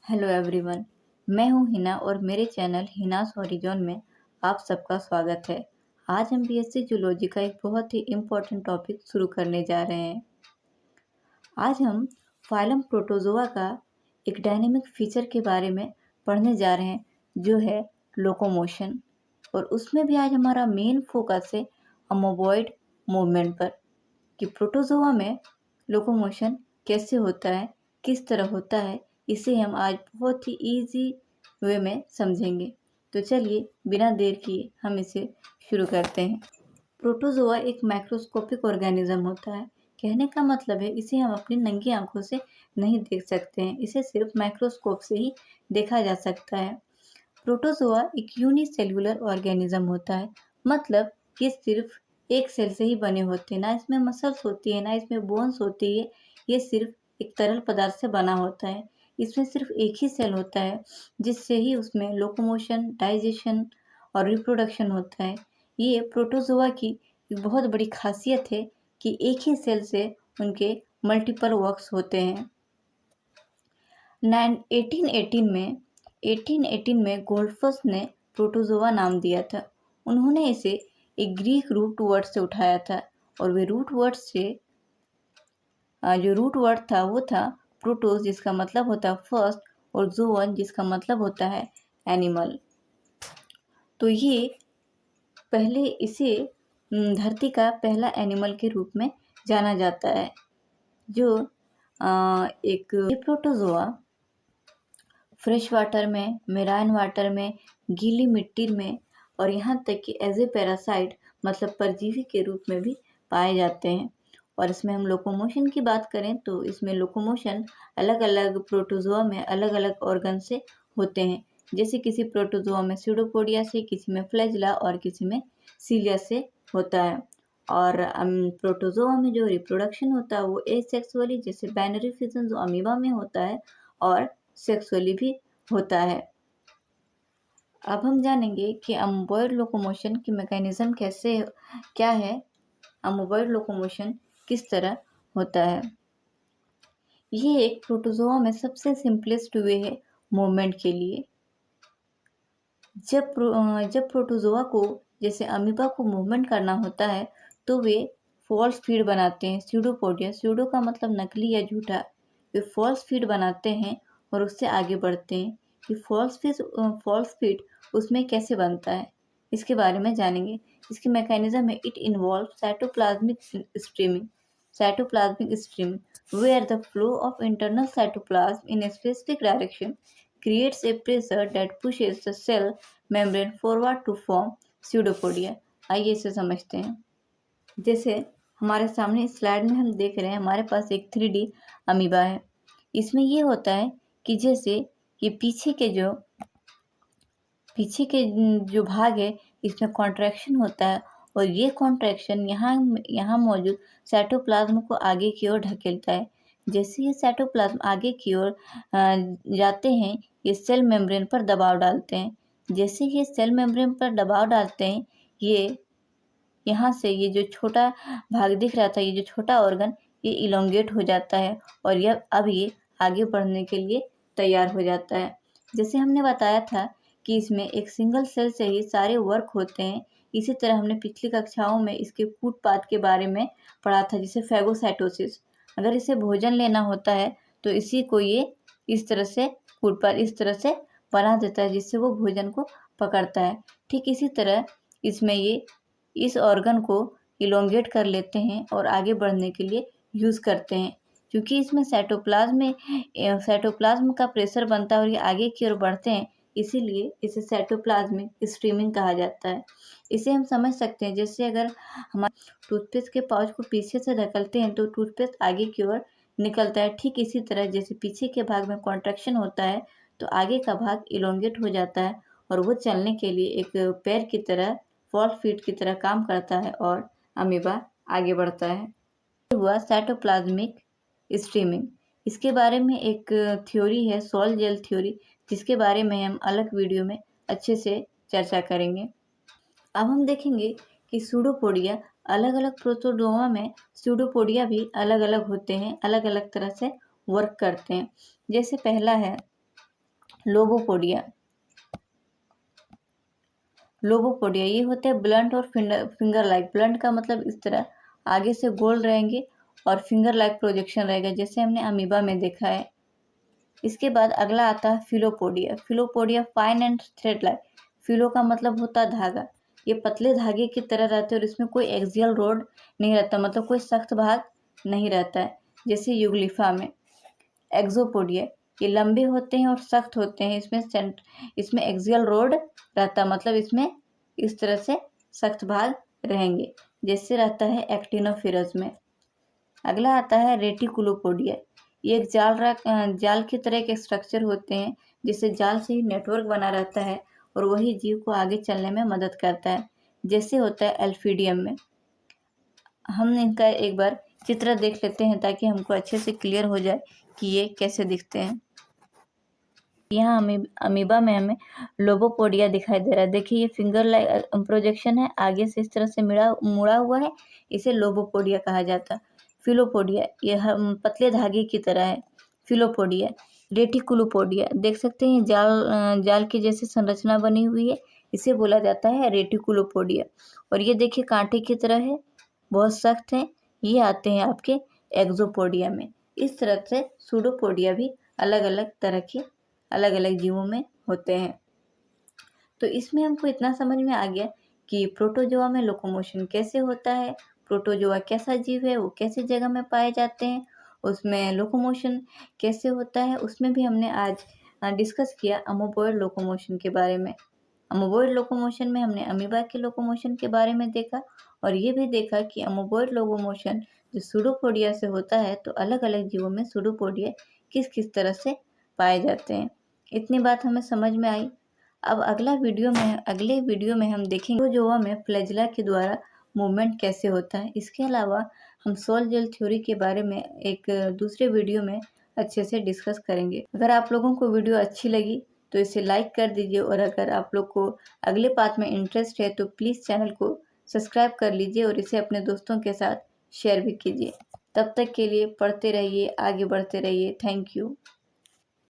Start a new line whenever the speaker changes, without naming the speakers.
Hello everyone. मैं हूं हिना और मेरे चैनल हिनास हॉरिजॉन में आप सबका स्वागत है। आज हम बीएससी जूलॉजी का एक बहुत ही इम्पोर्टेंट टॉपिक शुरू करने जा रहे हैं। आज हम फाइलम प्रोटोजोआ का एक डायनेमिक फीचर के बारे में पढ़ने जा रहे हैं जो है लोकोमोशन, और उसमें भी आज हमारा मेन फोकस है अमोबॉइड मूवमेंट पर कि प्रोटोजोआ में लोकोमोशन कैसे होता है, किस तरह होता है। इसे हम आज बहुत ही इजी वे में समझेंगे। तो चलिए बिना देर किए हम इसे शुरू करते हैं। प्रोटोजोआ एक माइक्रोस्कोपिक ऑर्गेनिज्म होता है। कहने का मतलब है इसे हम अपनी नंगी आंखों से नहीं देख सकते हैं, इसे सिर्फ माइक्रोस्कोप से ही देखा जा सकता है। प्रोटोजोआ एक यूनिसेल्युलर ऑर्गेनिज्म होता है, मतलब ये सिर्फ एक सेल से ही बने होते हैं। ना इसमें मसल्स होती है, ना इसमें बोन्स होती है। ये सिर्फ एक तरल पदार्थ से बना होता है। इसमें सिर्फ एक ही सेल होता है जिससे ही उसमें लोकोमोशन, डाइजेशन और रिप्रोडक्शन होता है। ये प्रोटोजोआ की एक बहुत बड़ी खासियत है कि एक ही सेल से उनके मल्टीपल वर्क्स होते हैं। 1818 में गोल्डफस ने प्रोटोजोआ नाम दिया था। उन्होंने इसे एक ग्रीक रूट वर्ड से उठाया था, और वे रूट वर्ड से जो रूट वर्ड था वो था प्रोटोस, जिसका मतलब होता है फर्स्ट, और जोवन जिसका मतलब होता है एनिमल। तो ये पहले इसे धरती का पहला एनिमल के रूप में जाना जाता है। जो एक प्रोटोजोआ फ्रेश वाटर में, मेराइन वाटर में, गीली मिट्टी में और यहाँ तक कि एज ए पैरासाइट मतलब परजीवी के रूप में भी पाए जाते हैं। और इसमें हम लोकोमोशन की बात करें तो इसमें लोकोमोशन अलग अलग प्रोटोजोआ में अलग अलग ऑर्गन से होते हैं। जैसे किसी प्रोटोजोआ में स्यूडोपोडिया से, किसी में फ्लैजिला और किसी में सीलिया से होता है। और प्रोटोजोआ में जो रिप्रोडक्शन होता है वो एसेक्सुअली, जैसे बाइनरी फिजन जो अमीबा में होता है, और सेक्सुअली भी होता है। अब हम जानेंगे कि अमोबॉइड लोकोमोशन की मैकेनिज्म क्या है, अमोबॉइड लोकोमोशन किस तरह होता है। ये एक प्रोटोजोआ में सबसे सिंपलेस्ट वे है मूवमेंट के लिए। जब प्रोटोजोआ को, जैसे अमीबा को मूवमेंट करना होता है तो वे फॉल्स फीड बनाते हैं। स्यूडोपोडिया, स्यूडो का मतलब नकली या झूठा, वे फॉल्स फीड बनाते हैं और उससे आगे बढ़ते हैं। कि फॉल्स फीड उसमें कैसे बनता है इसके बारे में जानेंगे। इसकी मैकेनिज्म है, it involve cytoplasmic streaming where the flow of internal cytoplasm in a specific direction creates a pressure that pushes the cell membrane forward to form pseudopodia। आइए इसे समझते हैं। जैसे हमारे सामने स्लाइड में हम देख रहे हैं, हमारे पास एक 3D अमीबा है। इसमें ये होता है कि जैसे ये पीछे के जो भाग है इसमें कॉन्ट्रैक्शन होता है, और ये कॉन्ट्रैक्शन यहाँ मौजूद साइटोप्लाज्म को आगे की ओर ढकेलता है। जैसे ये साइटोप्लाज्म आगे की ओर जाते हैं, ये सेल मेम्ब्रेन पर दबाव डालते हैं। जैसे ये सेल मेम्ब्रेन पर दबाव डालते हैं, ये यहाँ से ये जो छोटा भाग दिख रहा था, ये जो छोटा ऑर्गन, ये इलोंगेट हो जाता है और ये आगे बढ़ने के लिए तैयार हो जाता है। जैसे हमने बताया था कि इसमें एक सिंगल सेल से ही सारे वर्क होते हैं। इसी तरह हमने पिछली कक्षाओं में इसके कूट पाथ के बारे में पढ़ा था, जिसे फैगोसाइटोसिस। अगर इसे भोजन लेना होता है तो इसी को ये इस तरह से कूट पाथ इस तरह से बना देता है जिससे वो भोजन को पकड़ता है। ठीक इसी तरह इसमें ये इस ऑर्गन को इलोंगेट कर लेते हैं और आगे बढ़ने के लिए यूज़ करते हैं। क्योंकि इसमें साइटोप्लाज्म का प्रेशर बनता है और ये आगे की ओर बढ़ते हैं, इसीलिए इसे साइटोप्लाज्मिक स्ट्रीमिंग कहा जाता है। इसे हम समझ सकते हैं, जैसे अगर हमारे टूथपेस्ट के पाउच को पीछे से धकेलते हैं तो टूथपेस्ट आगे की ओर निकलता है। ठीक इसी तरह जैसे पीछे के भाग में कॉन्ट्रैक्शन होता है तो आगे का भाग इलोंगेट हो जाता है और वो चलने के लिए एक पैर की तरह, फॉल्स फीड की तरह काम करता है और अमीबा आगे बढ़ता है। हुआ साइटोप्लाज्मिक स्ट्रीमिंग। इसके बारे में एक थ्योरी है, सोल जेल थ्योरी, जिसके बारे में हम अलग वीडियो में अच्छे से चर्चा करेंगे। अब हम देखेंगे कि स्यूडोपोडिया, अलग अलग प्रोटोजोआ में स्यूडोपोडिया भी अलग अलग होते हैं, अलग अलग तरह से वर्क करते हैं। जैसे पहला है लोबोपोडिया। लोबोपोडिया ये होते हैं ब्लंट और फिंगर लाइक। ब्लंट का मतलब इस तरह आगे से गोल रहेंगे और फिंगर लाइक प्रोजेक्शन रहेगा, जैसे हमने अमीबा में देखा है। इसके बाद अगला आता है filopodia. Filopodia fine and thread like. फिलो का मतलब होता है धागा। ये पतले धागे की तरह रहते हैं और इसमें कोई एक्सियल रोड नहीं रहता, मतलब कोई सख्त भाग नहीं रहता है, जैसे युगलिफा में। एक्सोपोडिया ये लंबे होते हैं और सख्त होते हैं। इसमें एक्सियल रोड रहता, मतलब इसमें इस तरह से सख्त भाग रहेंगे, जैसे रहता है एक्टिनोफिरस में। अगला आता है रेटिकुलोपोडिया। ये एक जाल की तरह के स्ट्रक्चर होते हैं, जिससे जाल से ही नेटवर्क बना रहता है और वही जीव को आगे चलने में मदद करता है, जैसे होता है एल्फीडियम में। हम इनका एक बार चित्र देख लेते हैं ताकि हमको अच्छे से क्लियर हो जाए कि ये कैसे दिखते हैं। यहाँ हमें अमीबा में हमें लोबोपोडिया दिखाई दे रहा है। देखिए ये फिंगर लाइक प्रोजेक्शन है, आगे से इस तरह से मुड़ा हुआ है, इसे लोबोपोडिया कहा जाता है। फिलोपोडिया ये पतले धागे की तरह है। फिलोपोडिया। रेटिकुलोपोडिया देख सकते हैं जाल की जैसी संरचना बनी हुई है, इसे बोला जाता है रेटिकुलोपोडिया। और ये देखिए कांटे की तरह है, बहुत सख्त है। ये आते हैं आपके एक्सोपोडिया में। इस तरह से सूडोपोडिया भी अलग अलग तरह के अलग अलग जीवों में होते हैं। तो इसमें हमको इतना समझ में आ गया कि प्रोटोजोआ में लोकोमोशन कैसे होता है, प्रोटोजोआ कैसा जीव है, वो कैसे जगह में पाए जाते हैं, उसमें लोकोमोशन कैसे होता है। उसमें भी हमने आज डिस्कस किया अमोबॉइड लोकोमोशन के बारे में। अमोबॉइड लोकोमोशन में हमने अमीबा के लोकोमोशन के बारे में देखा और ये भी देखा कि अमोबॉइड लोकोमोशन जो सूडोपोडिया से होता है, तो अलग अलग जीवों में सूडोपोडिया किस किस तरह से पाए जाते हैं। इतनी बात हमें समझ में आई। अब अगले वीडियो में हम देखेंगे प्रोटोजोआ में फ्लैजिला के द्वारा मूवमेंट कैसे होता है। इसके अलावा हम सोल जेल थ्योरी के बारे में एक दूसरे वीडियो में अच्छे से डिस्कस करेंगे। अगर आप लोगों को वीडियो अच्छी लगी तो इसे लाइक कर दीजिए, और अगर आप लोग को अगले पार्ट में इंटरेस्ट है तो प्लीज़ चैनल को सब्सक्राइब कर लीजिए और इसे अपने दोस्तों के साथ शेयर भी कीजिए। तब तक के लिए पढ़ते रहिए, आगे बढ़ते रहिए। Thank you.